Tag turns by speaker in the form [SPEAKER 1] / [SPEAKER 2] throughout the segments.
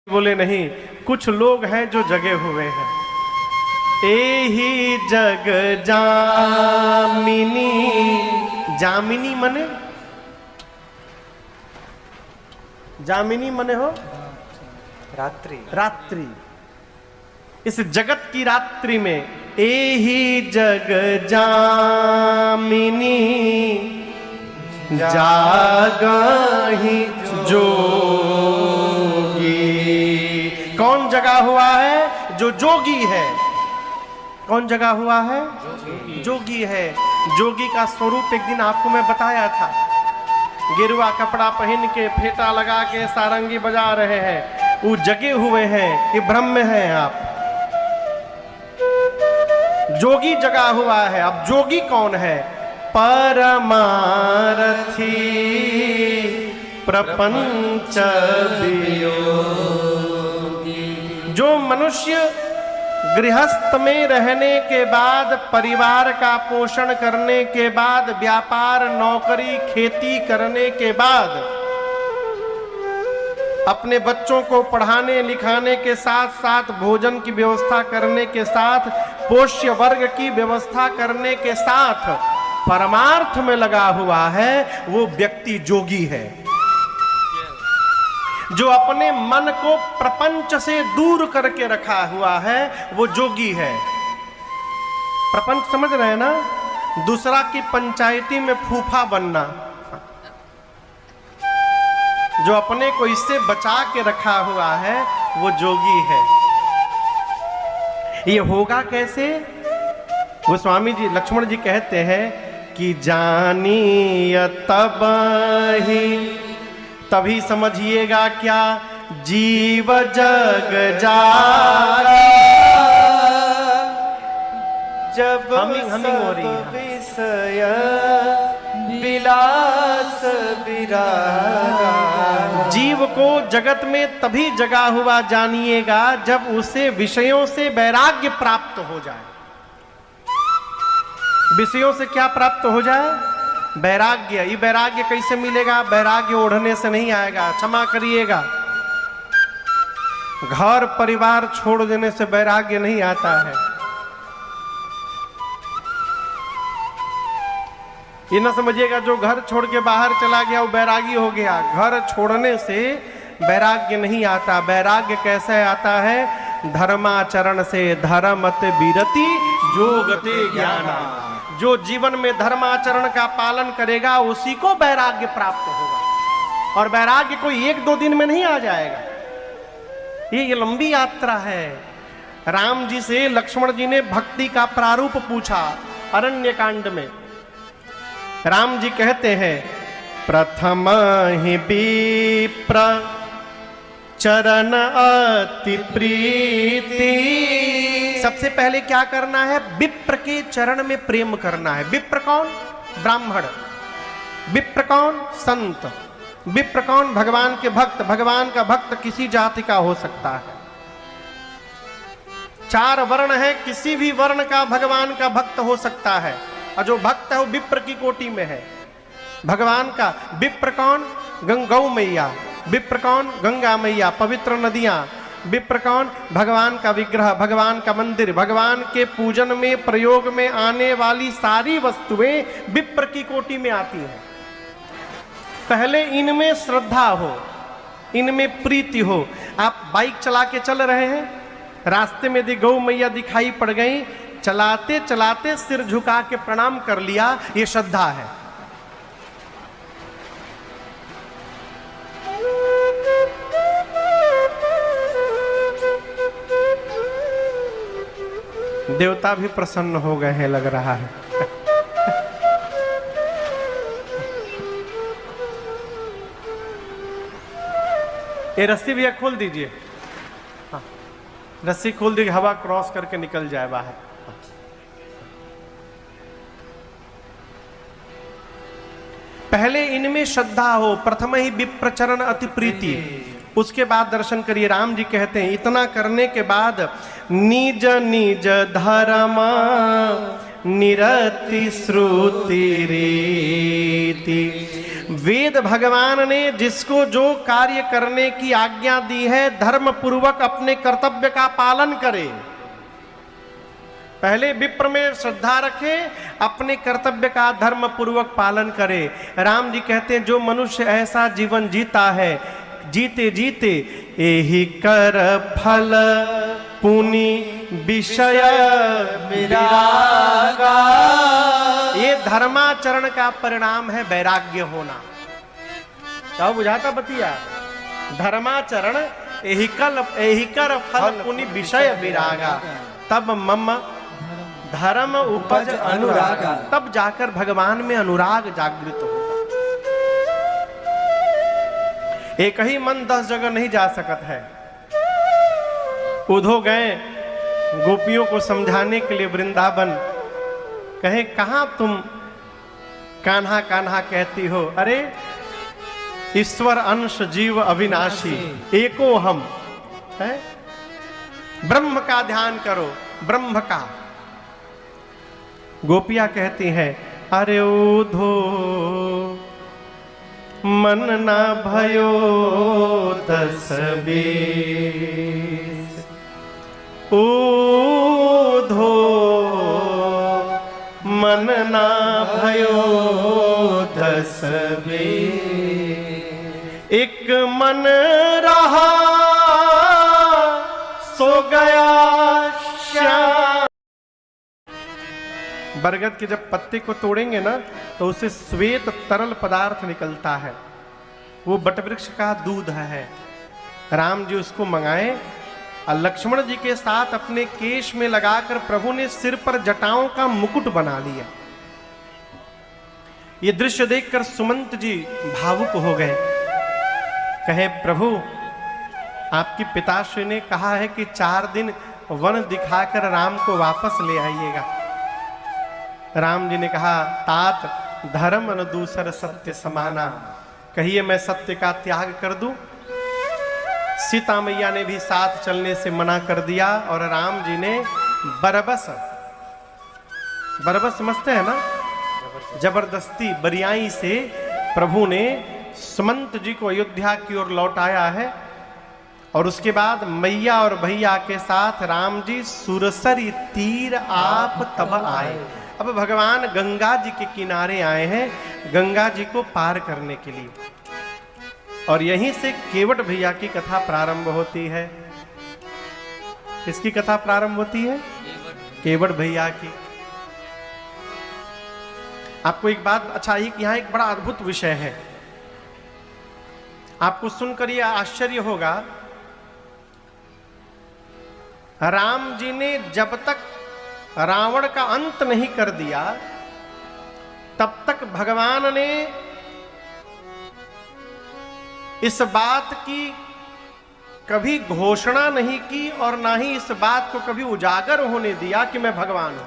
[SPEAKER 1] बोले नहीं, कुछ लोग हैं जो जगे हुए हैं। एही जग जामिनी, जामिनी मने, जामिनी मने हो
[SPEAKER 2] रात्रि,
[SPEAKER 1] रात्रि। इस जगत की रात्रि में एही जग जामिनी जागहि जोगी। कौन जगा हुआ है? जो जोगी है। कौन जगा हुआ है? जोगी है। जोगी का स्वरूप एक दिन आपको मैं बताया था। गेरुआ कपड़ा पहन के, फेटा लगा के सारंगी बजा रहे हैं, वो जगे हुए हैं, ये ब्रह्म में हैं आप। जोगी जगा हुआ है। अब जोगी कौन है? परमारथी प्रपंच वियोगी। जो मनुष्य गृहस्थ में रहने के बाद, परिवार का पोषण करने के बाद, व्यापार नौकरी खेती करने के बाद, अपने बच्चों को पढ़ाने लिखाने के साथ साथ भोजन की व्यवस्था करने के साथ, पोष्य वर्ग की व्यवस्था करने के साथ परमार्थ में लगा हुआ है, वो व्यक्ति जोगी है। जो अपने मन को प्रपंच से दूर करके रखा हुआ है, वो जोगी है। प्रपंच समझ रहे हैं ना? दूसरा की पंचायती में फूफा बनना। जो अपने को इससे बचा के रखा हुआ है, वो जोगी है। ये होगा कैसे? गोस्वामी जी, लक्ष्मण जी कहते हैं कि जानिय तब ही, तभी समझिएगा क्या? जीव जग जागे।
[SPEAKER 2] जब
[SPEAKER 1] हमिंग हो रही है।
[SPEAKER 2] विषय विलास विरागा।
[SPEAKER 1] जीव को जगत में तभी जगा हुआ जानिएगा जब उसे विषयों से वैराग्य प्राप्त हो जाए। विषयों से क्या प्राप्त हो जाए? वैराग्य। ये वैराग्य कैसे मिलेगा? वैराग्य ओढ़ने से नहीं आएगा, क्षमा करिएगा। घर परिवार छोड़ देने से वैराग्य नहीं आता है। ये ना समझिएगा जो घर छोड़ के बाहर चला गया वो वैरागी हो गया। घर छोड़ने से वैराग्य नहीं आता। वैराग्य कैसे आता है? धर्माचरण से धर्मत विरति जोगते ज्ञाना। जो जीवन में धर्माचरण का पालन करेगा उसी को वैराग्य प्राप्त होगा। और वैराग्य कोई एक दो दिन में नहीं आ जाएगा। ये लंबी यात्रा है। राम जी से लक्ष्मण जी ने भक्ति का प्रारूप पूछा अरण्य कांड में। राम जी कहते हैं, प्रथम ही विप्र चरण अति प्रीति। सबसे पहले क्या करना है? विप्र के चरण में प्रेम करना है। विप्र कौन? ब्राह्मण। विप्र कौन? संत। विप्र कौन? भगवान के भक्त। भगवान का भक्त किसी जाति का हो सकता है। चार वर्ण है, किसी भी वर्ण का भगवान का भक्त हो सकता है। और जो भक्त है वो विप्र की कोटि में है। भगवान का विप्र कौन? गौ मैया। विप्र कौन? गंगा मैया, पवित्र नदियां। विप्र कौन? भगवान का विग्रह, भगवान का मंदिर। भगवान के पूजन में प्रयोग में आने वाली सारी वस्तुएं विप्र की कोटि में आती हैं। पहले इनमें श्रद्धा हो, इनमें प्रीति हो। आप बाइक चला के चल रहे हैं, रास्ते में यदि गौ मैया दिखाई पड़ गई, चलाते चलाते सिर झुका के प्रणाम कर लिया, ये श्रद्धा है। देवता भी प्रसन्न हो गए हैं लग रहा है। ये रस्सी भैया खोल दीजिए। हाँ, रस्सी खोल दीजिए, हवा क्रॉस करके निकल जाए बाहर। पहले इनमें श्रद्धा हो। प्रथम ही विप्रचरण अति प्रीति, उसके बाद दर्शन करिए। राम जी कहते हैं इतना करने के बाद निज निज धर्म निरति श्रुति रीति वेद भगवान ने जिसको जो कार्य करने की आज्ञा दी है धर्म पूर्वक अपने कर्तव्य का पालन करे। पहले विप्र में श्रद्धा रखे, अपने कर्तव्य का धर्म पूर्वक पालन करे। राम जी कहते हैं जो मनुष्य ऐसा जीवन जीता है, जीते जीते एहि कर फल पुनि विषय विरागा, ये धर्माचरण का परिणाम है वैराग्य होना। क्या बुझाता बतिया? धर्माचरण एहि कर फल पुनि विषय विरागा, तब मम धर्म उपज अनुरागा, तब जाकर भगवान में अनुराग जागृत होगा। एक ही मन 10 जगह नहीं जा सकत है। उधो गए गोपियों को समझाने के लिए वृंदावन, कहे कहां तुम कान्हा कान्हा कहती हो? अरे ईश्वर अंश जीव अविनाशी एको हम है। ब्रह्म का ध्यान करो, ब्रह्म का। गोपियां कहती हैं अरे उधो मन न भयो 10 बीस, उधो मन न भयो 10 बीस, एक मन रहा सो गया श्याम। बरगद के जब पत्ते को तोड़ेंगे ना तो उससे श्वेत तरल पदार्थ निकलता है, वो बटवृक्ष का दूध है। राम जी उसको मंगाए और लक्ष्मण जी के साथ अपने केश में लगाकर प्रभु ने सिर पर जटाओं का मुकुट बना लिया। ये दृश्य देखकर सुमंत जी भावुक हो गए। कहे प्रभु आपकी पिताश्री ने कहा है कि 4 दिन वन दिखाकर राम को वापस ले आइएगा। राम जी ने कहा तात धर्म न दूसर सत्य समाना, कहिए मैं सत्य का त्याग कर दूं। सीता मैया ने भी साथ चलने से मना कर दिया और राम जी ने बरबस समझते हैं ना, जबरदस्ती बरियाई से प्रभु ने सुमंत जी को अयोध्या की ओर लौटाया है। और उसके बाद मैया और भैया के साथ राम जी सुरसरी तीर आप तब आए। अब भगवान गंगा जी के किनारे आए हैं गंगा जी को पार करने के लिए। और यहीं से केवट भैया की कथा प्रारंभ होती है। किसकी कथा प्रारंभ होती है? केवट भैया की। आपको एक बात अच्छा, यहां एक बड़ा अद्भुत विषय है, आपको सुनकर यह आश्चर्य होगा। राम जी ने जब तक रावण का अंत नहीं कर दिया तब तक भगवान ने इस बात की कभी घोषणा नहीं की और ना ही इस बात को कभी उजागर होने दिया कि मैं भगवान हूं।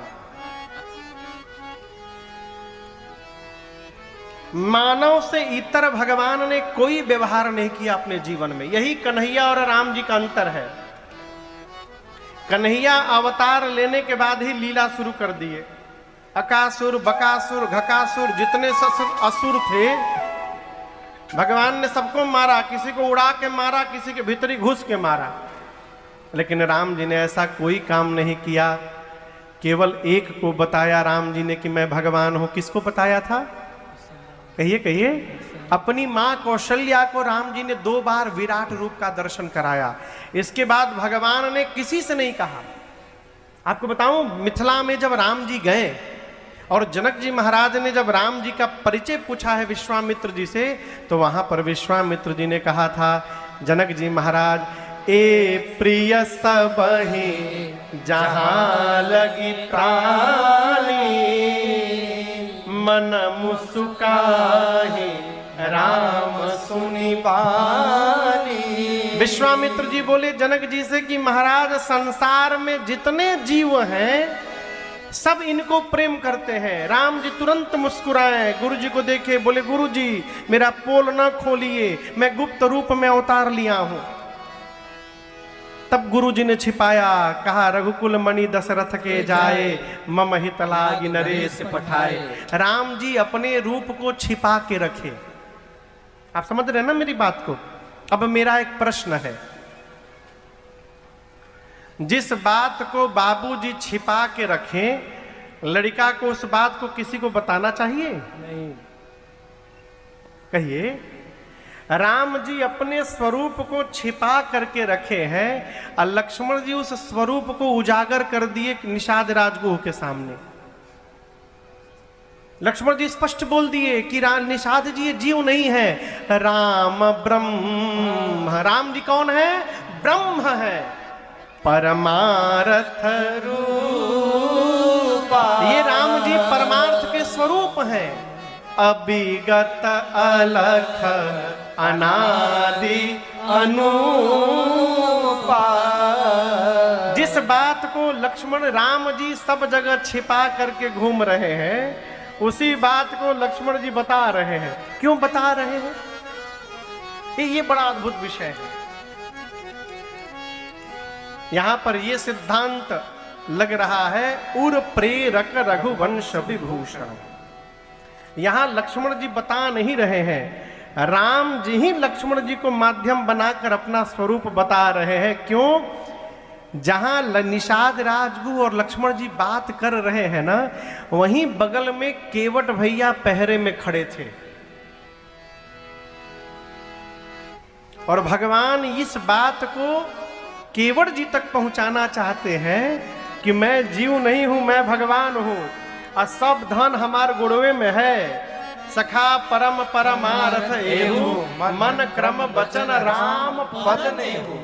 [SPEAKER 1] मानव से इतर भगवान ने कोई व्यवहार नहीं किया अपने जीवन में। यही कन्हैया और राम जी का अंतर है। कन्हैया अवतार लेने के बाद ही लीला शुरू कर दिए। अकासुर, बकासुर, घकासुर, जितने असुर थे भगवान ने सबको मारा, किसी को उड़ा के मारा, किसी के भीतरी घुस के मारा। लेकिन राम जी ने ऐसा कोई काम नहीं किया। केवल एक को बताया राम जी ने कि मैं भगवान हूं। किसको बताया था? कहिए कहिए। अपनी मां कौशल्या को राम जी ने 2 बार विराट रूप का दर्शन कराया। इसके बाद भगवान ने किसी से नहीं कहा। आपको बताऊं, मिथिला में जब राम जी गए और जनक जी महाराज ने जब राम जी का परिचय पूछा है विश्वामित्र जी से, तो वहां पर विश्वामित्र जी ने कहा था जनक जी महाराज, ए प्रिय सबहि जहां लगी प्राणी, मन मुस्काहि राम सुनि बानी। विश्वामित्र जी बोले जनक जी से कि महाराज संसार में जितने जीव हैं सब इनको प्रेम करते हैं। राम जी तुरंत मुस्कुराए, गुरु जी को देखे, बोले गुरु जी मेरा पोल न खोलिए, मैं गुप्त रूप में अवतार लिया हूं। तब गुरु जी ने छिपाया, कहा रघुकुल मणि दशरथ के जाए, मम हित लागी नरेश पठाए। राम जी अपने रूप को छिपा के रखे। आप समझ रहे हैं ना मेरी बात को? अब मेरा एक प्रश्न है, जिस बात को बाबूजी छिपा के रखें, लड़का को उस बात को किसी को बताना चाहिए? नहीं। कहिए, राम जी अपने स्वरूप को छिपा करके रखे हैं और लक्ष्मण जी उस स्वरूप को उजागर कर दिए निषाद राजगुह के सामने। लक्ष्मण जी स्पष्ट बोल दिए कि निषाद जी ये जीव नहीं है, राम ब्रह्म। राम जी कौन है? ब्रह्म है, परमार्थ रूपा। ये राम जी परमार्थ के स्वरूप हैं, अभिगत अलख अनादि अनूपा। जिस बात को लक्ष्मण राम जी सब जगह छिपा करके घूम रहे हैं, उसी बात को लक्ष्मण जी बता रहे हैं। क्यों बता रहे हैं? ये बड़ा अद्भुत विषय है। यहां पर यह सिद्धांत लग रहा है, उर प्रेरक रघुवंश विभूषण। यहां लक्ष्मण जी बता नहीं रहे हैं, राम जी ही लक्ष्मण जी को माध्यम बनाकर अपना स्वरूप बता रहे हैं। क्यों? जहां निषाद राजगुह और लक्ष्मण जी बात कर रहे हैं ना, वहीं बगल में केवट भैया पहरे में खड़े थे और भगवान इस बात को केवट जी तक पहुंचाना चाहते हैं कि मैं जीव नहीं हूं, मैं भगवान हूं और सब धन हमार गुड़वे में है। सखा परम परमार्थ एहु, मन क्रम वचन राम पद नेहु।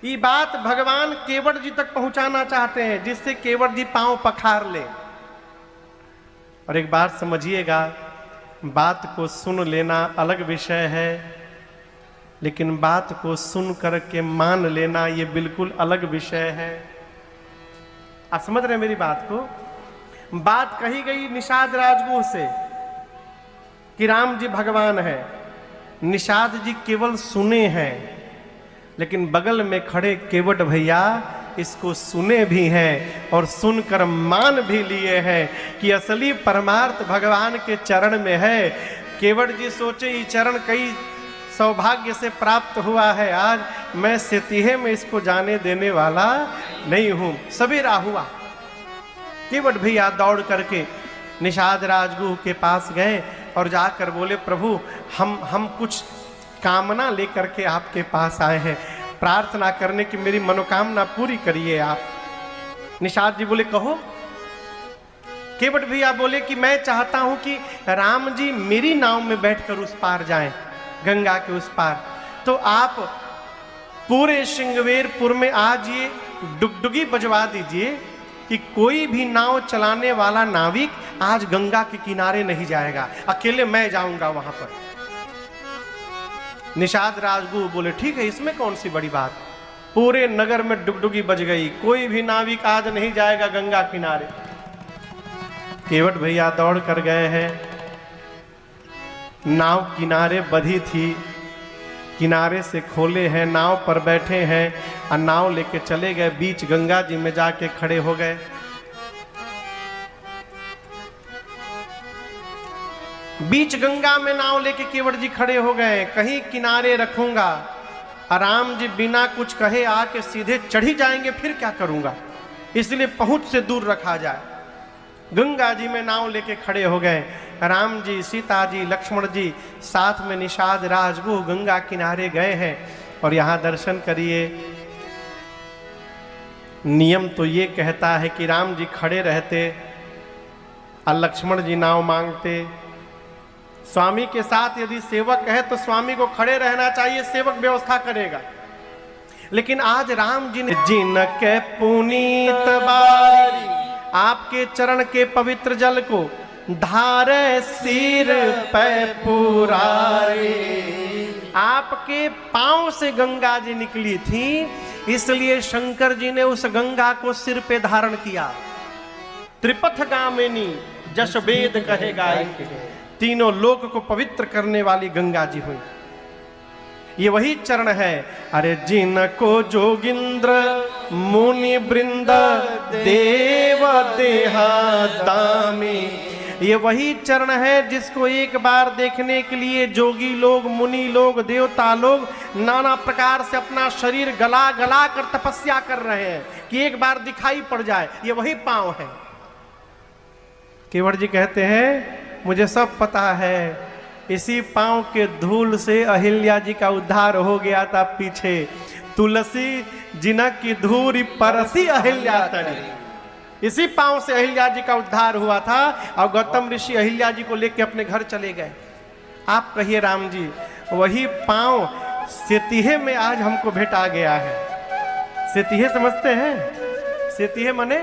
[SPEAKER 1] ये बात भगवान केवट जी तक पहुंचाना चाहते हैं, जिससे केवट जी पांव पखार ले। और एक बात समझिएगा, बात को सुन लेना अलग विषय है, लेकिन बात को सुन करके मान लेना ये बिल्कुल अलग विषय है। आप समझ रहे हैं मेरी बात को? बात कही गई निषाद राजगुह से कि राम जी भगवान है, निषाद जी केवल सुने हैं, लेकिन बगल में खड़े केवट भैया इसको सुने भी हैं और सुनकर मान भी लिए हैं कि असली परमार्थ भगवान के चरण में है। केवट जी सोचे ये चरण कई सौभाग्य से प्राप्त हुआ है, आज मैं सितिहे में इसको जाने देने वाला नहीं हूं। सवेरा हुआ, केवट भैया दौड़ करके निषाद राजगुह के पास गए और जाकर बोले, प्रभु हम कुछ कामना लेकर के आपके पास आए हैं, प्रार्थना करने की मेरी मनोकामना पूरी करिए आप। निषाद जी बोले, कहो। केवट भैया बोले कि मैं चाहता हूं कि राम जी मेरी नाव में बैठकर उस पार जाएं, गंगा के उस पार। तो आप पूरे श्रृंगवेरपुर में आज ये डुगडुगी बजवा दीजिए कि कोई भी नाव चलाने वाला नाविक आज गंगा के किनारे नहीं जाएगा, अकेले मैं जाऊंगा वहां पर। निषाद राजगुह बोले, ठीक है, इसमें कौन सी बड़ी बात। पूरे नगर में डुगडुगी बज गई, कोई भी नाविक आज नहीं जाएगा गंगा किनारे। केवट भैया दौड़ कर गए हैं, नाव किनारे बधी थी, किनारे से खोले हैं, नाव पर बैठे हैं और नाव लेके चले गए, बीच गंगा जी में जाके खड़े हो गए। बीच गंगा में नाव लेके केवट जी खड़े हो गए, कहीं किनारे रखूंगा, राम जी बिना कुछ कहे आके सीधे चढ़ी जाएंगे, फिर क्या करूंगा, इसलिए पहुंच से दूर रखा जाए। गंगा जी में नाव लेके खड़े हो गए, राम जी, सीता जी, लक्ष्मण जी, साथ में निषाद राजगुह गंगा किनारे गए हैं। और यहां दर्शन करिए, नियम तो ये कहता है कि राम जी खड़े रहते और लक्ष्मण जी नाव मांगते। स्वामी के साथ यदि सेवक है तो स्वामी को खड़े रहना चाहिए, सेवक व्यवस्था करेगा। लेकिन आज राम जी ने जिनके पुनीत बारी, आपके चरण के पवित्र जल को धारे सिर पे पुरारे। आपके पांव से गंगा जी निकली थी, इसलिए शंकर जी ने उस गंगा को सिर पे धारण किया। त्रिपथ गामिनी जश वेद कहे गायिके, तीनों लोक को पवित्र करने वाली गंगा जी हुई। ये वही चरण है, अरे जिनको जोगिंद्र मुनि वृंद देव देहा दामी, ये वही चरण है जिसको एक बार देखने के लिए जोगी लोग, मुनि लोग, देवता लोग नाना प्रकार से अपना शरीर गला गला कर तपस्या कर रहे हैं कि एक बार दिखाई पड़ जाए। ये वही पांव है। केवट जी कहते हैं मुझे सब पता है, इसी पांव के धूल से अहिल्या जी का उद्धार हो गया था पीछे। तुलसी जिनक की धूरी परसी अहिल्या तरी। इसी पांव से अहिल्या जी का उद्धार हुआ था और गौतम ऋषि अहिल्या जी को लेकर अपने घर चले गए। आप कहिए राम जी, वही पांव सेतीहे में आज हमको भेटा गया है। सेतीहे समझते हैं? सेतीहे मने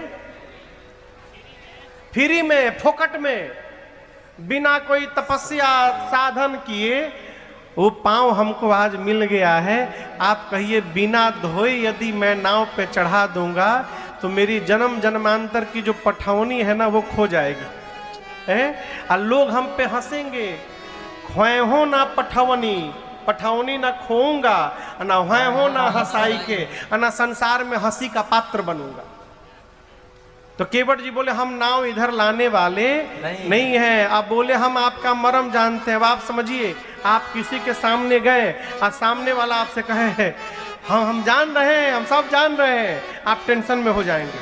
[SPEAKER 1] फ्री में, फोकट में, बिना कोई तपस्या साधन किए वो पांव हमको आज मिल गया है। आप कहिए बिना धोए यदि मैं नाव पे चढ़ा दूंगा तो मेरी जन्म जन्मांतर की जो पठौनी है ना वो खो जाएगी है। और लोग हम पे हंसेंगे, खोए हो ना पठौनी, पठौनी ना खोऊंगा, ना हुए हो ना हंसाई के, ना संसार में हंसी का पात्र बनूंगा। तो केवट जी बोले हम नाव इधर लाने वाले नहीं है। आप बोले हम आपका मर्म जानते हैं। अब आप समझिए, आप किसी के सामने गए और सामने वाला आपसे कहे है हम जान रहे हैं, हम सब जान रहे हैं, आप टेंशन में हो जाएंगे।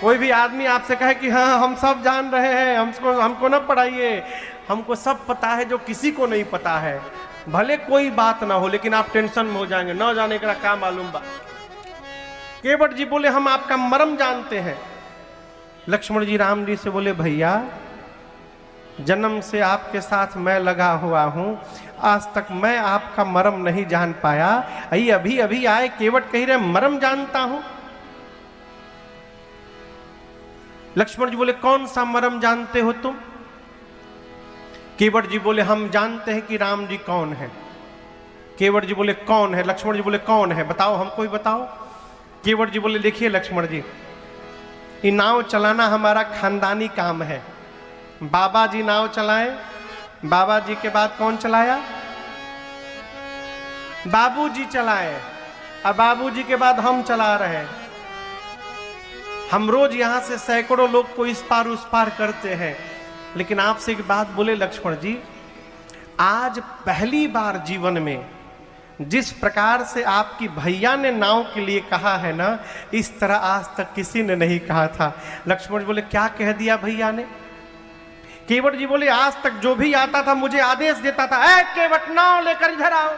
[SPEAKER 1] कोई भी आदमी आपसे कहे कि हाँ हम सब जान रहे हैं, हमको न पढ़ाइए, हमको सब पता है जो किसी को नहीं पता है, भले कोई बात ना हो लेकिन आप टेंशन में हो जाएंगे, न जाने का क्या मालूम बा। केवट जी बोले हम आपका मर्म जानते हैं। लक्ष्मण जी राम जी से बोले भैया जन्म से आपके साथ मैं लगा हुआ हूं, आज तक मैं आपका मर्म नहीं जान पाया। अभी अभी आए केवट कह रहे मर्म जानता हूं। लक्ष्मण जी बोले कौन सा मर्म जानते हो तुम? केवट जी बोले हम जानते हैं कि राम जी कौन है। केवट जी बोले कौन है? लक्ष्मण जी बोले कौन है, बताओ, हमको ही बताओ। केवट जी बोले देखिए लक्ष्मण जी, ये नाव चलाना हमारा खानदानी काम है। बाबा जी नाव चलाए, बाबा जी के बाद कौन चलाया? बाबू जी चलाए, और बाबू जी के बाद हम चला रहे हैं। हम रोज यहां से सैकड़ों लोग को इस पार उस पार करते हैं। लेकिन आपसे एक बात बोले लक्ष्मण जी, आज पहली बार जीवन में जिस प्रकार से आपकी भैया ने नाव के लिए कहा है ना, इस तरह आज तक किसी ने नहीं कहा था। लक्ष्मण जी बोले क्या कह दिया भैया ने? केवट जी बोले आज तक जो भी आता था मुझे आदेश देता था, ऐ केवट नाव लेकर इधर आओ।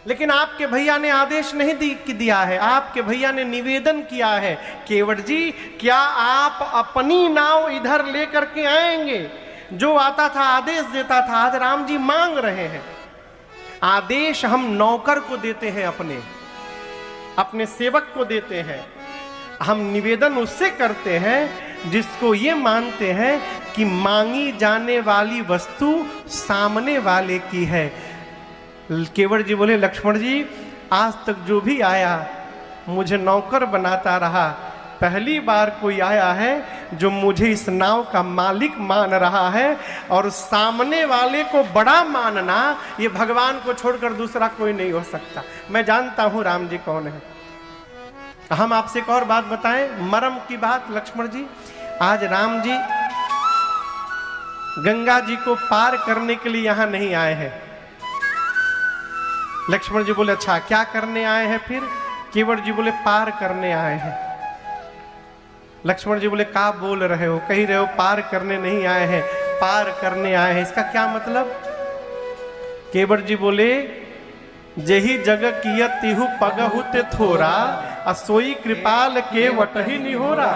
[SPEAKER 1] लेकिन आपके भैया ने आदेश नहीं दिया है, आपके भैया ने निवेदन किया है। केवट जी क्या आप अपनी नाव इधर लेकर के आएंगे? जो आता था आदेश देता था, आज राम जी मांग रहे हैं। आदेश हम नौकर को देते हैं, अपने सेवक को देते हैं। हम निवेदन उससे करते हैं जिसको ये मानते हैं कि मांगी जाने वाली वस्तु सामने वाले की है। केवट जी बोले लक्ष्मण जी आज तक जो भी आया मुझे नौकर बनाता रहा, पहली बार कोई आया है जो मुझे इस नाव का मालिक मान रहा है। और सामने वाले को बड़ा मानना ये भगवान को छोड़कर दूसरा कोई नहीं हो सकता। मैं जानता हूं राम जी कौन है। हम आपसे एक और बात बताएं, मर्म की बात। लक्ष्मण जी आज राम जी गंगा जी को पार करने के लिए यहां नहीं आए हैं। लक्ष्मण जी बोले अच्छा क्या करने आए हैं फिर? केवट जी बोले पार करने आए हैं। लक्ष्मण जी बोले क्या बोल रहे हो? कह रहे हो पार करने नहीं आए हैं, पार करने आए हैं, इसका क्या मतलब? केवट जी बोले जेही जग किय तिहु पगहु ते थोरा, असोई कृपाल के वटही निहोरा।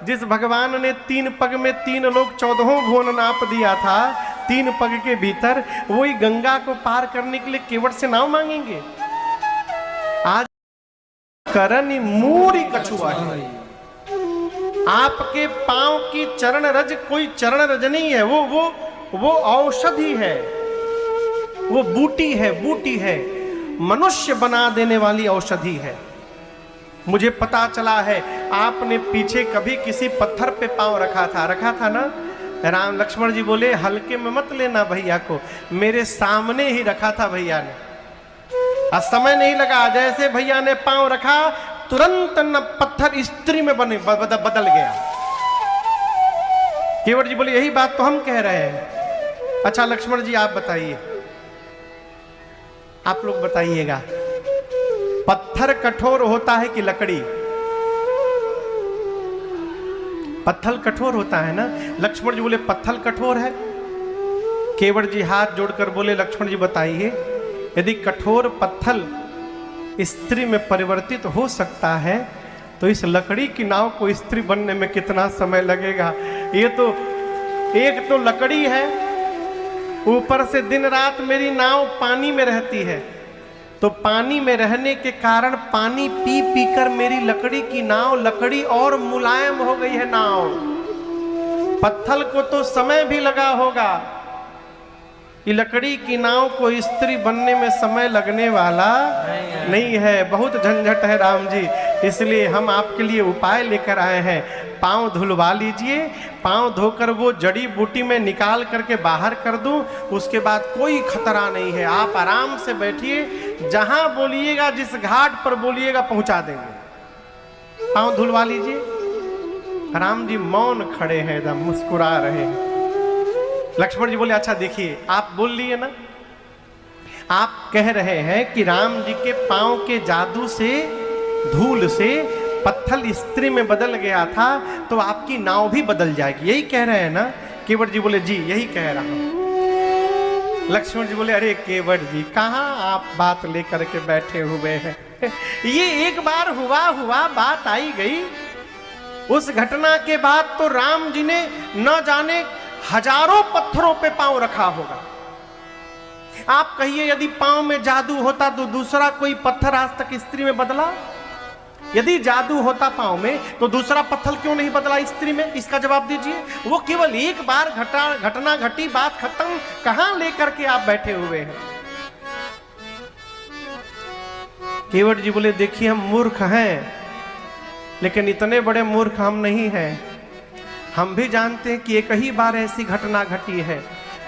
[SPEAKER 1] जिस भगवान ने 3 पग में 3 लोग 14 भुवन नाप दिया था, 3 पग के भीतर, वही गंगा को पार करने के लिए केवट से नाव मांगेंगे? आज करनी मूरी कछुआ है। आपके पांव की चरण रज कोई चरण रज नहीं है, वो औषधि है, वो बूटी है, मनुष्य बना देने वाली औषधि है। मुझे पता चला है आपने पीछे कभी किसी पत्थर पे पांव रखा था ना? राम लक्ष्मण जी बोले हल्के में मत लेना भैया को, मेरे सामने ही रखा था भैया ने, और समय नहीं लगा। जैसे भैया ने पांव रखा तुरंत न पत्थर स्त्री में बदल गया। केवट जी बोले यही बात तो हम कह रहे हैं। अच्छा लक्ष्मण जी आप बताइए, आप लोग बताइएगा, पत्थर कठोर होता है कि लकड़ी? पत्थर कठोर होता है ना। लक्ष्मण जी बोले पत्थर कठोर है। केवट जी हाथ जोड़कर बोले लक्ष्मण जी बताइए, यदि कठोर पत्थर स्त्री में परिवर्तित हो सकता है तो इस लकड़ी की नाव को स्त्री बनने में कितना समय लगेगा? ये तो एक तो लकड़ी है, ऊपर से दिन रात मेरी नाव पानी में रहती है, तो पानी में रहने के कारण पानी पी पी कर मेरी लकड़ी की नाव, लकड़ी और मुलायम हो गई है नाव। पत्थर को तो समय भी लगा होगा, ये लकड़ी की नाव को स्त्री बनने में समय लगने वाला नहीं है, बहुत झंझट है राम जी। इसलिए हम आपके लिए उपाय लेकर आए हैं। पांव धुलवा लीजिए, पांव धोकर वो जड़ी बूटी में निकाल करके बाहर कर दूं, उसके बाद कोई खतरा नहीं है। आप आराम से बैठिए, जहां बोलिएगा, जिस घाट पर बोलिएगा पहुंचा देंगे। पांव धुलवा लीजिए। राम जी मौन खड़े हैं, एकदम मुस्कुरा रहे हैं। लक्ष्मण जी बोले अच्छा देखिए, आप बोल लिए ना, आप कह रहे हैं कि राम जी के पांव के जादू से, धूल से पत्थर स्त्री में बदल गया था, तो आपकी नाव भी बदल जाएगी, यही कह रहे हैं ना? केवट जी बोले जी यही कह रहा हूं। लक्ष्मण जी बोले अरे केवट जी कहाँ आप बात लेकर के बैठे हुए हैं, ये एक बार हुआ बात आई गई। उस घटना के बाद तो राम जी ने न जाने हजारों पत्थरों पे पांव रखा होगा। आप कहिए यदि पांव में जादू होता तो दूसरा कोई पत्थर आज तक स्त्री में बदला? यदि जादू होता पांव में तो दूसरा पत्थर क्यों नहीं बदला स्त्री में? इसका जवाब दीजिए। वो केवल एक बार घटना घटी, बात खत्म, कहां लेकर के आप बैठे हुए हैं? केवट जी बोले देखिए हम मूर्ख हैं, लेकिन इतने बड़े मूर्ख हम नहीं हैं। हम भी जानते हैं कि एक ही बार ऐसी घटना घटी है,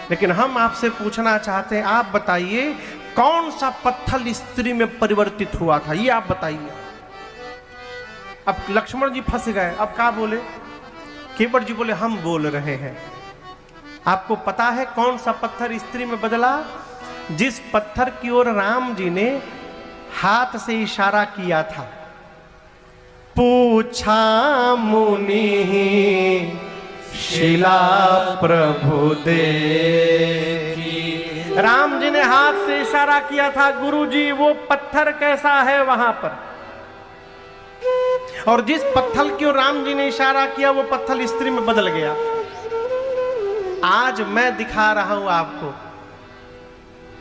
[SPEAKER 1] लेकिन हम आपसे पूछना चाहते हैं, आप बताइए कौन सा पत्थर स्त्री में परिवर्तित हुआ था, ये आप बताइए। अब लक्ष्मण जी फंस गए, अब क्या बोले? केवट जी बोले हम बोल रहे हैं। आपको पता है कौन सा पत्थर स्त्री में बदला? जिस पत्थर की ओर राम जी ने हाथ से इशारा किया था। पूछा मुनि शिला प्रभु देखी, राम जी ने हाथ से इशारा किया था, गुरुजी वो पत्थर कैसा है वहां पर? और जिस पत्थर की ओर राम जी ने इशारा किया वो पत्थर स्त्री में बदल गया। आज मैं दिखा रहा हूं आपको,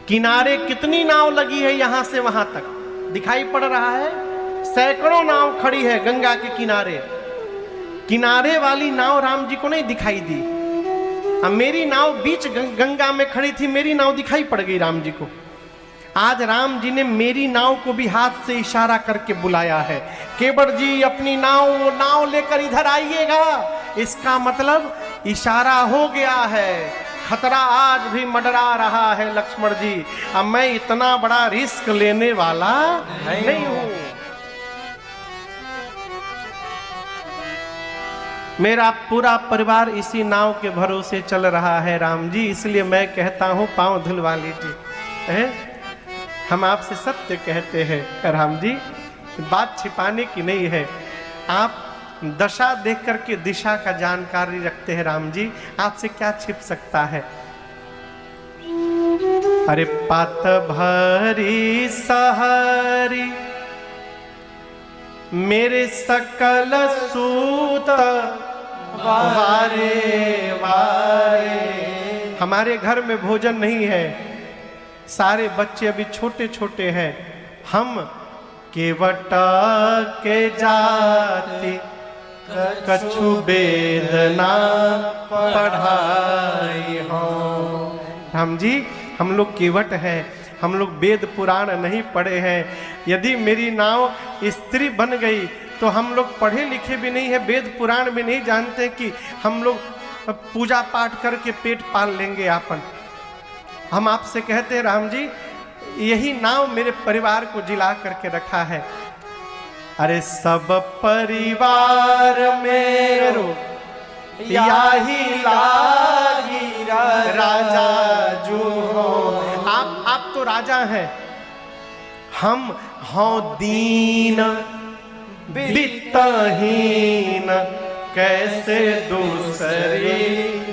[SPEAKER 1] किनारे कितनी नाव लगी है, यहां से वहां तक दिखाई पड़ रहा है। सैकड़ों नाव खड़ी है गंगा के किनारे। किनारे वाली नाव राम जी को नहीं दिखाई दी। अब मेरी नाव बीच गंगा में खड़ी थी, मेरी नाव दिखाई पड़ गई राम जी को। आज राम जी ने मेरी नाव को भी हाथ से इशारा करके बुलाया है, केवट जी अपनी नाव लेकर इधर आइएगा। इसका मतलब इशारा हो गया है, खतरा आज भी मंडरा रहा है लक्ष्मण जी। अब मैं इतना बड़ा रिस्क लेने वाला नहीं हूं। मेरा पूरा परिवार इसी नाव के भरोसे चल रहा है राम जी, इसलिए मैं कहता हूं पांव धुलवा लीजिए। हम आपसे सत्य कहते हैं राम जी, बात छिपाने की नहीं है। आप दशा देख करके दिशा का जानकारी रखते हैं राम जी, आपसे क्या छिप सकता है? अरे पात भरी सहरी मेरे सकल सूत वारे वारे। हमारे घर में भोजन नहीं है, सारे बच्चे अभी छोटे छोटे हैं। हम केवट के जाति कछु वेद ना पढ़ाई हो। राम जी हम लोग केवट हैं, हम लोग वेद पुराण नहीं पढ़े हैं। यदि मेरी नाव स्त्री बन गई तो हम लोग पढ़े लिखे भी नहीं है, वेद पुराण भी नहीं जानते कि हम लोग पूजा पाठ करके पेट पाल लेंगे आपन। हम आपसे कहते हैं राम जी, यही नाव मेरे परिवार को जिला करके रखा है। अरे सब परिवार मेरो याही लागी राजा जो हो। आप तो राजा हैं, हम हों दीन वित्तहीन, कैसे दूसरी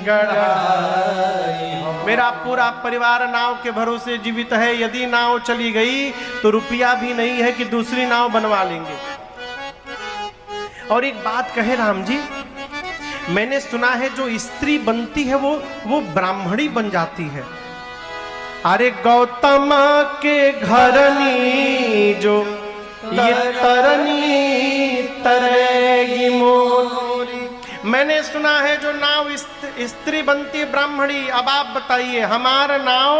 [SPEAKER 1] गढ़ाई। मेरा पूरा परिवार नाव के भरोसे जीवित है, यदि नाव चली गई तो रुपया भी नहीं है कि दूसरी नाव बनवा लेंगे। और एक बात कहे राम जी, मैंने सुना है जो स्त्री बनती है वो ब्राह्मणी बन जाती है। अरे गौतम के घरनी जो ये तरनी तरेगी मोरी। मैंने सुना है जो नाव स्त्री बनती है ब्राह्मणी। अब आप बताइए, हमारा नाव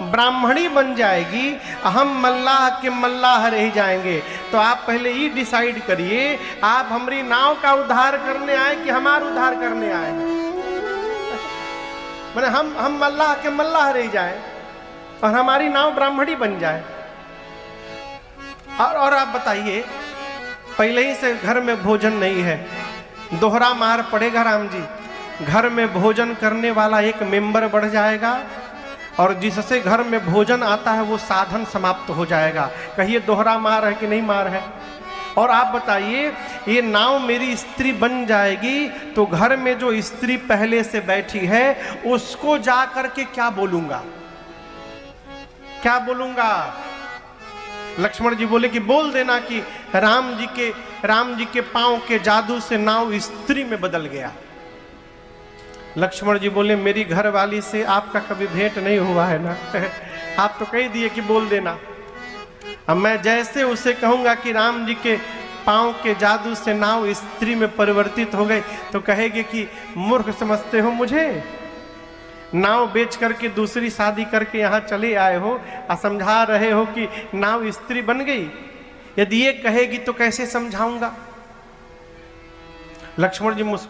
[SPEAKER 1] ब्राह्मणी बन जाएगी, हम मल्लाह के मल्लाह रह जाएंगे। तो आप पहले ये डिसाइड करिए, आप हमारी नाव का उद्धार करने आए कि हमारा उद्धार करने आए। मैंने हम मल्लाह के मल्लाह रह जाए और हमारी नाव ब्राह्मणी बन जाए। और आप बताइए, पहले ही से घर में भोजन नहीं है, दोहरा मार पड़ेगा राम जी। घर में भोजन करने वाला एक मेंबर बढ़ जाएगा और जिससे घर में भोजन आता है वो साधन समाप्त हो जाएगा। कहिए दोहरा मार है कि नहीं मार है? और आप बताइए, ये नाव मेरी स्त्री बन जाएगी तो घर में जो स्त्री पहले से बैठी है उसको जा करके क्या बोलूंगा, क्या बोलूंगा? लक्ष्मण जी बोले कि बोल देना कि राम जी के पांव के जादू से नाव स्त्री में बदल गया। लक्ष्मण जी बोले मेरी घरवाली से आपका कभी भेंट नहीं हुआ है ना। आप तो कह दिए कि बोल देना। अब मैं जैसे उसे कहूंगा कि राम जी के पांव के जादू से नाव स्त्री में परिवर्तित हो गई तो कहेगी कि मूर्ख समझते हो मुझे, नाव बेच करके दूसरी शादी करके यहाँ चले आए हो और समझा रहे हो कि नाव स्त्री बन गई। यदि ये कहेगी तो कैसे समझाऊंगा? लक्ष्मण जी मुस्कुरा